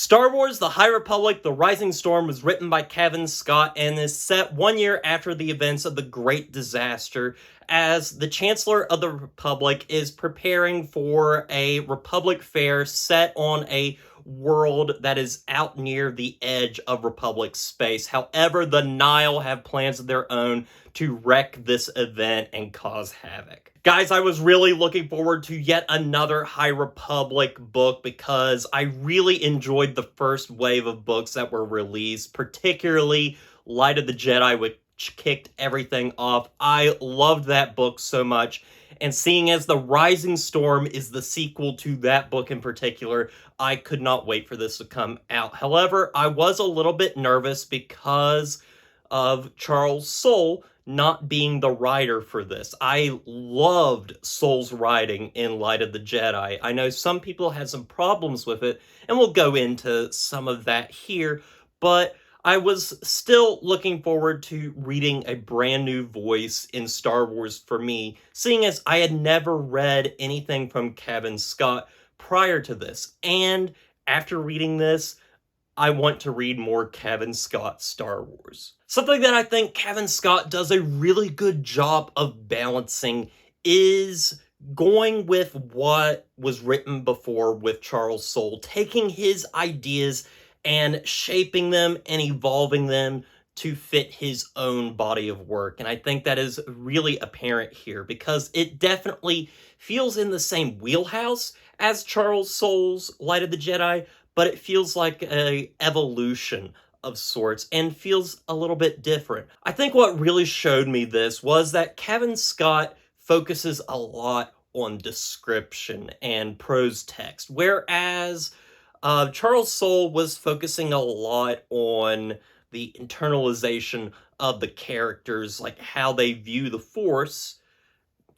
Star Wars The High Republic The Rising Storm was written by Cavan Scott and is set 1 year after the events of the Great Disaster, as the Chancellor of the Republic is preparing for a Republic fair set on a world that is out near the edge of Republic space. However, the Nile have plans of their own to wreck this event and cause havoc. Guys, I was really looking forward to yet another High Republic book because I really enjoyed the first wave of books that were released, particularly Light of the Jedi, which kicked everything off. I loved that book so much, and seeing as The Rising Storm is the sequel to that book in particular, I could not wait for this to come out. However, I was a little bit nervous because of Charles Soule not being the writer for this. I loved Soule's writing in Light of the Jedi. I know some people had some problems with it, and we'll go into some of that here, but I was still looking forward to reading a brand new voice in Star Wars for me, seeing as I had never read anything from Cavan Scott prior to this. And after reading this, I want to read more Cavan Scott Star Wars. Something that I think Cavan Scott does a really good job of balancing is going with what was written before with Charles Soule, taking his ideas and shaping them and evolving them to fit his own body of work. And I think that is really apparent here because it definitely feels in the same wheelhouse as Charles Soule's Light of the Jedi, but it feels like an evolution of sorts and feels a little bit different. I think what really showed me this was that Cavan Scott focuses a lot on description and prose text, whereas Charles Soule was focusing a lot on the internalization of the characters, like how they view the Force.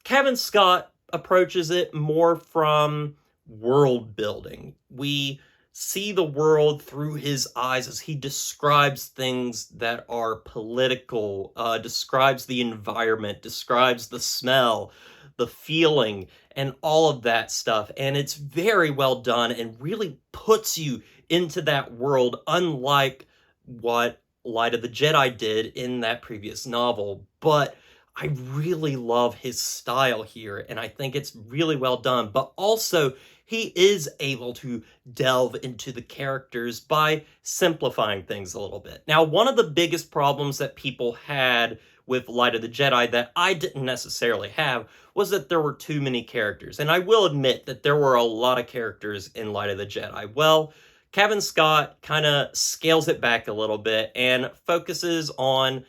Cavan Scott approaches it more from world building. We see the world through his eyes as he describes things that are political, describes the environment, describes the smell, the feeling, and all of that stuff. And it's very well done and really puts you into that world, unlike what Light of the Jedi did in that previous novel. But I really love his style here, and I think it's really well done. But also, he is able to delve into the characters by simplifying things a little bit. Now, one of the biggest problems that people had with Light of the Jedi that I didn't necessarily have was that there were too many characters. And I will admit that there were a lot of characters in Light of the Jedi. Well, Cavan Scott kind of scales it back a little bit and focuses on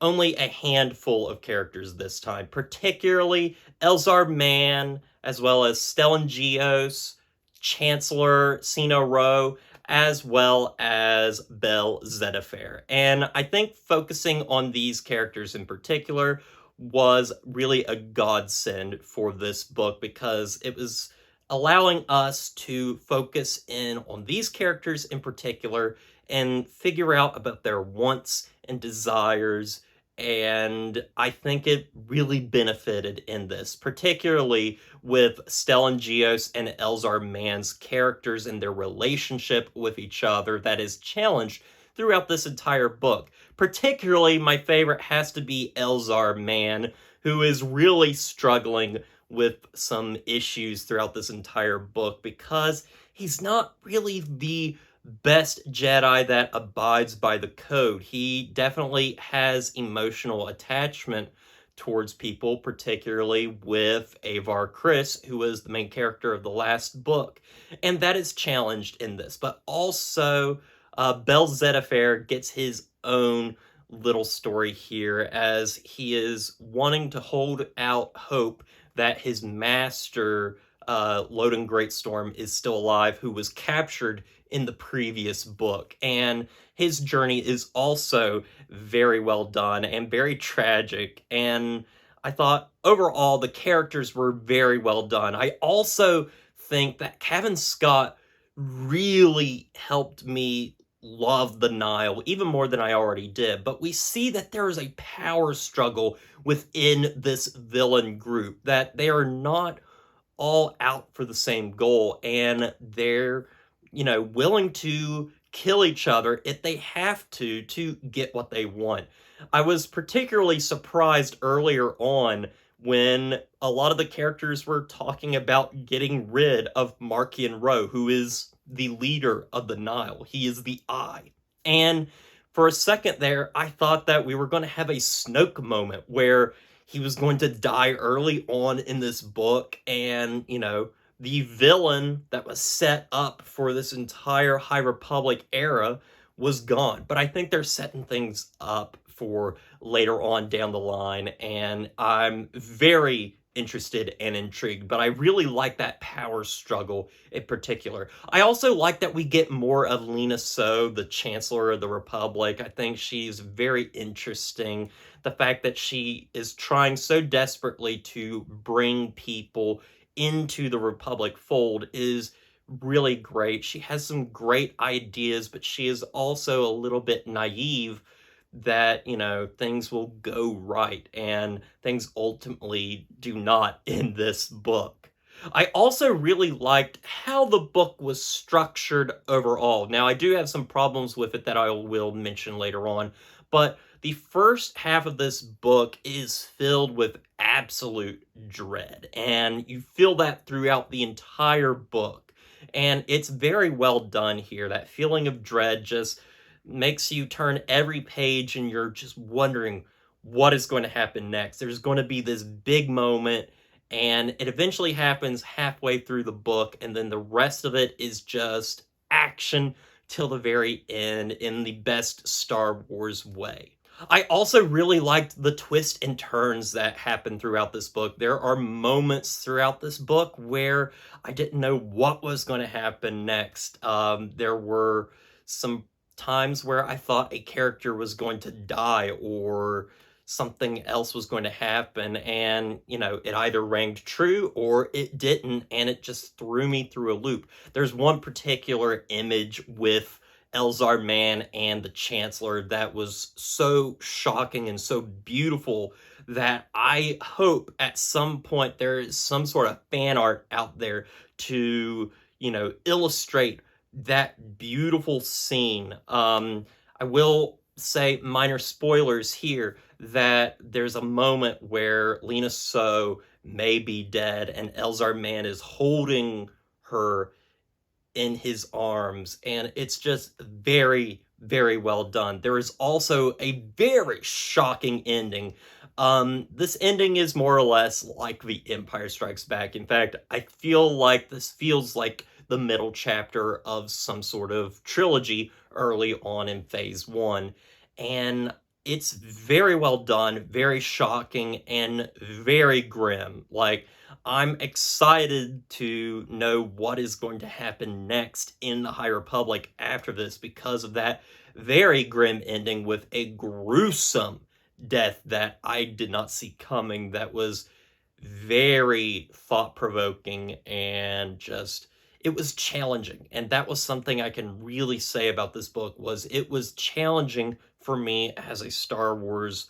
only a handful of characters this time, particularly Elzar Mann, as well as Stellan Gios, Chancellor Sino Ro, as well as Bel Zettifare. And I think focusing on these characters in particular was really a godsend for this book because it was allowing us to focus in on these characters in particular and figure out about their wants and desires. And I think it really benefited in this, particularly with Stellan Gios and Elzar Mann's characters and their relationship with each other that is challenged throughout this entire book. Particularly, my favorite has to be Elzar Mann, who is really struggling with some issues throughout this entire book because he's not really the best Jedi that abides by the code. He definitely has emotional attachment towards people, particularly with Avar Kriss, who was the main character of the last book. And that is challenged in this. But also, Bel Zettifare gets his own little story here as he is wanting to hold out hope that his master, Loden Greatstorm, is still alive, who was captured in the previous book. And his journey is also very well done and very tragic. And I thought overall the characters were very well done. I also think that Cavan Scott really helped me love the Nile even more than I already did. But we see that there is a power struggle within this villain group, that they are not all out for the same goal, and they're willing to kill each other if they have to get what they want. I was particularly surprised earlier on when a lot of the characters were talking about getting rid of Markian Rowe, who is the leader of the Nile. He is the Eye. And for a second there, I thought that we were going to have a Snoke moment where he was going to die early on in this book, and, the villain that was set up for this entire High Republic era was gone. But I think they're setting things up for later on down the line, and I'm very interested and intrigued, but I really like that power struggle in particular. I also like that we get more of Lena So, the Chancellor of the Republic. I think she's very interesting. The fact that she is trying so desperately to bring people into the Republic fold is really great. She has some great ideas, but she is also a little bit naive that, things will go right, and things ultimately do not in this book. I also really liked how the book was structured overall. Now, I do have some problems with it that I will mention later on, but the first half of this book is filled with absolute dread, and you feel that throughout the entire book. And it's very well done here. That feeling of dread just makes you turn every page and you're just wondering what is going to happen next. There's going to be this big moment, and it eventually happens halfway through the book, and then the rest of it is just action till the very end in the best Star Wars way. I also really liked the twists and turns that happen throughout this book. There are moments throughout this book where I didn't know what was going to happen next. There were some times where I thought a character was going to die or something else was going to happen, and it either rang true or it didn't, and it just threw me through a loop. There's one particular image with Elzar Mann and the Chancellor that was so shocking and so beautiful that I hope at some point there is some sort of fan art out there to illustrate that beautiful scene. I will say, minor spoilers here, that there's a moment where Lena So may be dead and Elzar Mann is holding her in his arms, and it's just very, very well done. There is also a very shocking ending. This ending is more or less like The Empire Strikes Back. In fact, I feel like this feels like the middle chapter of some sort of trilogy early on in Phase 1. And it's very well done, very shocking, and very grim. Like, I'm excited to know what is going to happen next in the High Republic after this because of that very grim ending with a gruesome death that I did not see coming, that was very thought-provoking and just, it was challenging. And that was something I can really say about this book, was it was challenging for me as a Star Wars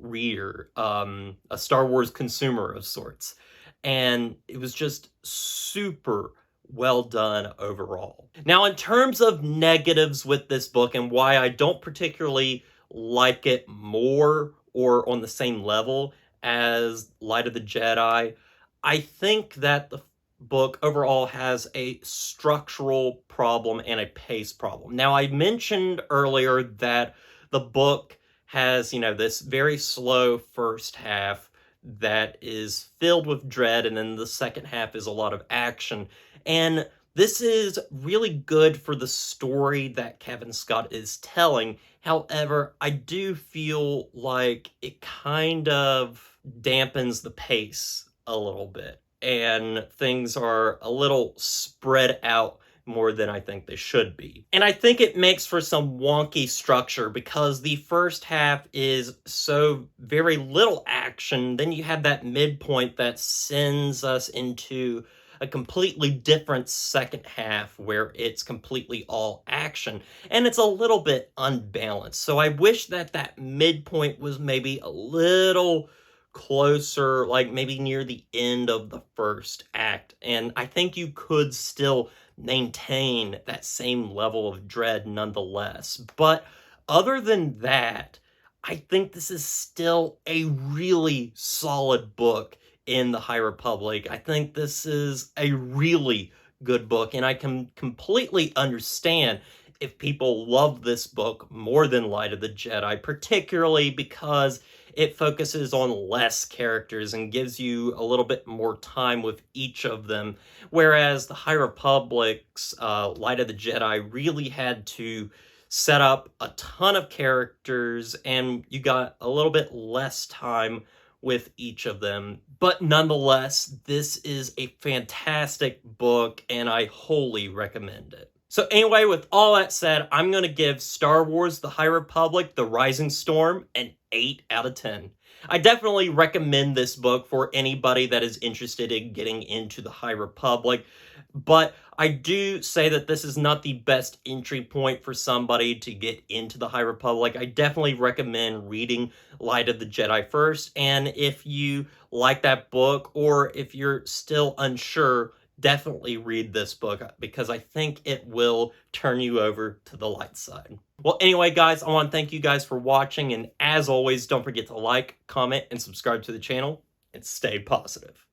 reader, a Star Wars consumer of sorts. And it was just super well done overall. Now, in terms of negatives with this book and why I don't particularly like it more or on the same level as Light of the Jedi, I think that the book overall has a structural problem and a pace problem. Now, I mentioned earlier that the book has, this very slow first half that is filled with dread, and then the second half is a lot of action. And this is really good for the story that Cavan Scott is telling. However, I do feel like it kind of dampens the pace a little bit, and things are a little spread out more than I think they should be. And I think it makes for some wonky structure because the first half is so very little action. Then you have that midpoint that sends us into a completely different second half where it's completely all action. And it's a little bit unbalanced. So I wish that that midpoint was maybe a little closer, like maybe near the end of the first act. And I think you could still maintain that same level of dread nonetheless. But other than that, I think this is still a really solid book in the High Republic. I think this is a really good book, and I can completely understand if people love this book more than Light of the Jedi, particularly because it focuses on less characters and gives you a little bit more time with each of them. Whereas the High Republic's Light of the Jedi really had to set up a ton of characters, and you got a little bit less time with each of them. But nonetheless, this is a fantastic book, and I wholly recommend it. So anyway, with all that said, I'm going to give Star Wars The High Republic, The Rising Storm an 8 out of 10. I definitely recommend this book for anybody that is interested in getting into the High Republic, but I do say that this is not the best entry point for somebody to get into the High Republic. I definitely recommend reading Light of the Jedi first, and if you like that book, or if you're still unsure, definitely read this book because I think it will turn you over to the light side. Well, anyway, guys, I want to thank you guys for watching, and as always, don't forget to like, comment, and subscribe to the channel, and stay positive.